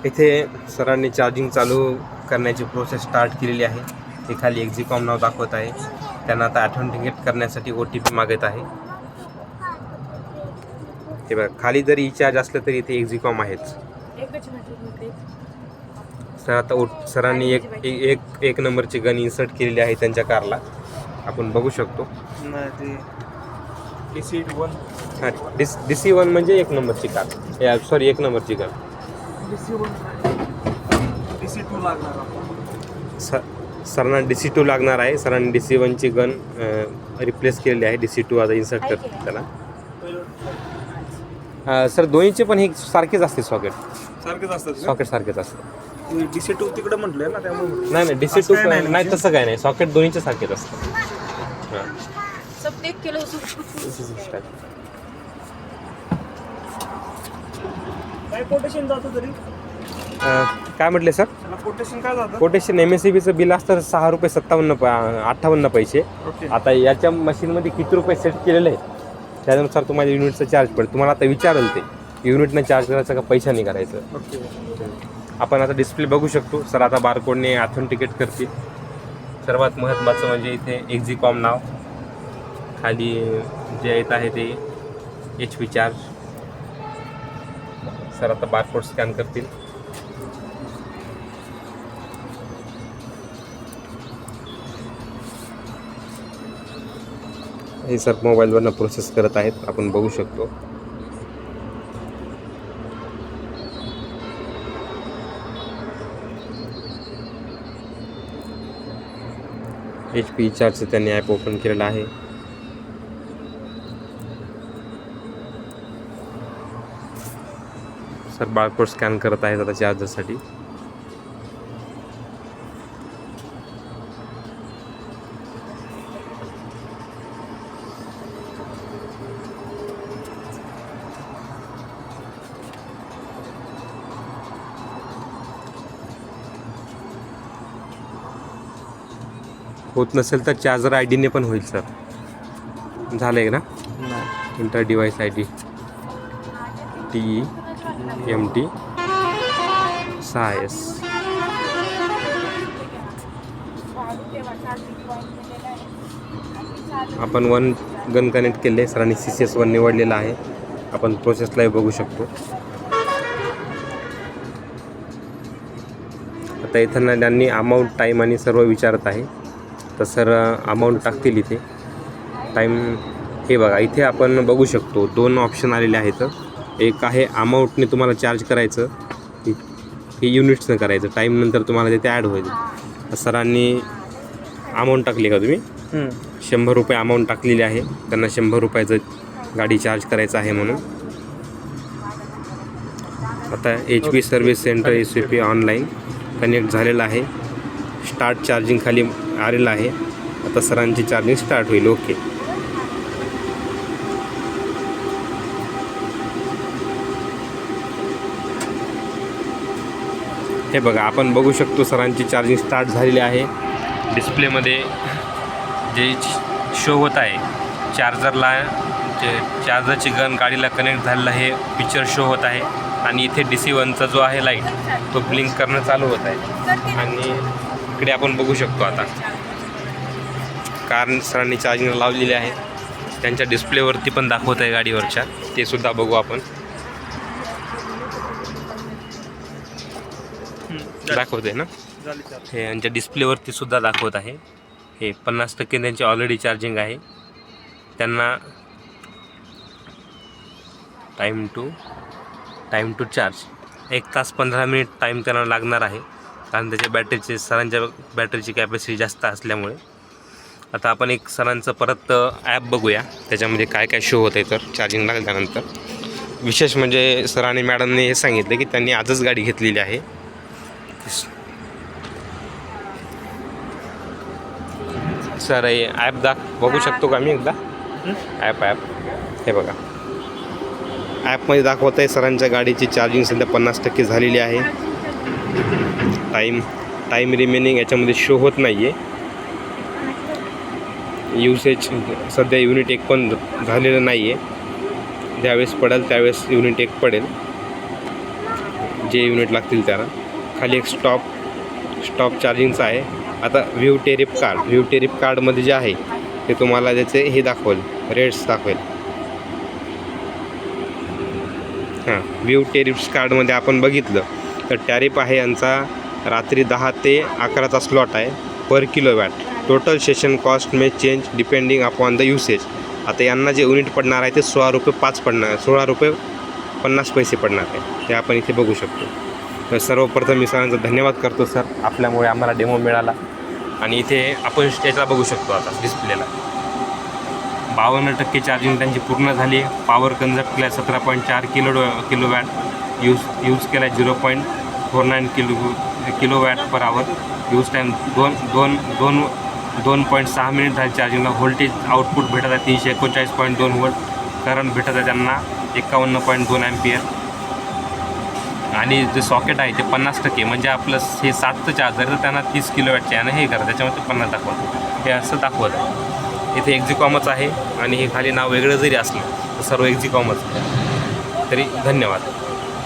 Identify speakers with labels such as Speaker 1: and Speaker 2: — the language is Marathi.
Speaker 1: इथे सरांनी चार्जिंग चालू करण्याची प्रोसेस स्टार्ट केलेली आहे. हे खाली एक्झिकॉम नाव दाखवत आहे. त्यांना आता ऑथेंटिकेट करण्यासाठी OTP मागत आहे. हे बघा, खाली जरी चार्ज असलं तरी इथे एक्झिकॉम आहेच. सर आता सरांनी एक नंबरची गन इन्सर्ट केलेली आहे त्यांच्या कारला. आपण बघू शकतो. हां, DC1 म्हणजे एक नंबरची कार. सॉरी, एक नंबरची गन.
Speaker 2: DC2 लागणार.
Speaker 1: सरांना DC2 लागणार आहे. सरांनी DC1ची गन रिप्लेस केलेली आहे. DC2 आता इन्सर्ट करते त्याला. सर दोन्हीचे पण हे सारखेच असते. सॉकेट सारखेच असते.
Speaker 2: DC2 तिकडे म्हटलंय ना, त्यामुळे
Speaker 1: नाही DC2 नाही, तसं काय नाही. सॉकेट दोन्हीचे सारखेच असतं. हां,
Speaker 2: काय कोटेशन जातं तरी?
Speaker 1: काय म्हटले सर?
Speaker 2: कोटेशन काय जातं?
Speaker 1: कोटेशन MSCBचं बिल असतं ₹6.58 पैसे. आता याच्या मशीनमध्ये किती रुपये सेट केलेले आहेत त्यानुसार तुम्हाला युनिटचा चार्ज पडेल. तुम्हाला आता विचारेल ते युनिटनं चार्ज करायचं का पैशाने करायचं. आपण आता डिस्प्ले बघू शकतो. सर आता बारकोडने ऑथेंटिकेट करतील. सर्वात महत्त्वाचं म्हणजे इथे एक्झिकॉम नाव, खाली जे येत आहे ते HP चार्ज. सर आता बारकोड स्कॅन करतील. हे सर मोबाईलवरनं प्रोसेस करत आहेत. आपण बघू शकतो. HP चार्जचं त्यांनी ॲप ओपन केलेलं आहे. सर बारकोड स्कॅन करत आहेत आता चार्जरसाठी. होत नसेल तर चार्जर ID ने पण होईल सर. झालं आहे ना? Inter device ID TEMT 6S. आपण 1 गन कनेक्ट केले. सरांनी CCS1 निवडलेला आहे. आपण प्रोसेस लाईव्ह बघू शकतो. आता इथं त्यांनी अमाऊंट, टाईम आणि सर्व विचारत आहे. तर सर अमाऊंट टाकतील इथे. टाईम हे बघा, इथे आपण बघू शकतो 2 ऑप्शन आलेले आहेत. एक आहे अमाऊंटने तुम्हाला चार्ज करायचं, हे युनिट्सनं करायचं. टाईम नंतर तुम्हाला तिथे ॲड होईल. तर सरांनी अमाऊंट टाकली का तुम्ही? ₹100 अमाऊंट टाकलेली आहे. त्यांना ₹100 गाडी चार्ज करायचं आहे म्हणून. आता HP service centre SVP online connect झालेलं आहे. स्टार्ट चार्जिंग खाली आलेलं आहे. आता सरांची चार्जिंग स्टार्ट होईल. ओके. हे बघा, आपण बघू शकतो सरांची चार्जिंग स्टार्ट झालेली आहे. डिस्प्लेमध्ये जे शो होत आहे चार्जरला, जे चार्जरची गन गाडीला कनेक्ट झालेला हे पिक्चर शो होत आहे. आणि इथे DC1चा जो आहे लाईट तो ब्लिंक करणं चालू होत आहे. आणि इकडे आपण बघू शकतो आता कार सरांनी चार्जिंग लावलेली आहे. त्यांच्या डिस्प्लेवरती पण दाखवत आहे गाडीवरच्या, ते सुद्धा बघू आपण. दाखवत आहे ना, हे यांच्या डिस्प्लेवरती सुद्धा दाखवत आहे. हे 50% त्यांची ऑलरेडी चार्जिंग आहे. त्यांना टाईम टू चार्ज 1 तास 15 मिनिट टाईम त्यांना लागणार आहे. कारण त्याच्या सरांच्या बॅटरीची कॅपॅसिटी जास्त असल्यामुळे. आता आपण एक सरांचं परत ॲप बघूया त्याच्यामध्ये काय काय शो होत आहे. तर चार्जिंग लागल्यानंतर विशेष म्हणजे सर आणि मॅडमने हे सांगितलं की त्यांनी आजच गाडी घेतलेली आहे. सर हे ॲप बघू शकतो का मी एकदा? ॲप हे बघा, ॲपमध्ये दाखवत आहे सरांच्या गाडीची चार्जिंग सध्या 50% झालेली आहे. टाईम रिमेनिंग याच्यामध्ये शो होत नाही आहे. युसेज सध्या युनिट 1 पण झालेलं नाही आहे. ज्यावेळेस पडेल त्यावेळेस युनिट 1 पडेल. जे युनिट लागतील त्याला. खाली एक स्टॉप चार्जिंगचं आहे. आता व्ह्यू टेरिफ कार्डमध्ये जे आहे ते तुम्हाला त्याचे हे दाखवेल, रेट्स दाखवेल. हां, व्ह्यू टेरिफ्स कार्डमध्ये आपण बघितलं तर टॅरिफ आहे यांचा रात्री 10 ते 11चा स्लॉट आहे per kilowatt. Total session cost may change depending upon the usage. आता यांना जे युनिट पडणार आहे ते 16 रुपये 5 पडणार आहे, 16 रुपये 50 पैसे पडणार आहे. ते आपण इथे बघू शकतो. तर सर्वप्रथम मी सरांचा धन्यवाद करतो सर, आपल्यामुळे आम्हाला डेमो मिळाला. आणि इथे आपण स्टेजला बघू शकतो आता डिस्प्लेला 52% चार्जिंग त्यांची पूर्ण झाली आहे. पॉवर कन्झप्ट केला 17.4 किलोवॅट. यूज केला 0.49 kilowatt per hour. Use time 2.6 minute झाली चार्जिंगला. व्होल्टेज आउटपुट भेटत आहे 339.2 व्होल्ट. करंट भेटत आहे त्यांना 51.2 ॲम्पियर. आणि जे सॉकेट आहे ते 50% म्हणजे आपलं हे 60चं चार्जर तर त्यांना 30 किलोवॅटचे आहे. हे करा त्याच्यामध्ये 50 दाखवतं. हे असं दाखवत आहे. इथे एक्झिकॉमच आहे आणि हे खाली नाव वेगळं जरी असलं तर सर्व एक्झिकॉमच आहे. तरी धन्यवाद.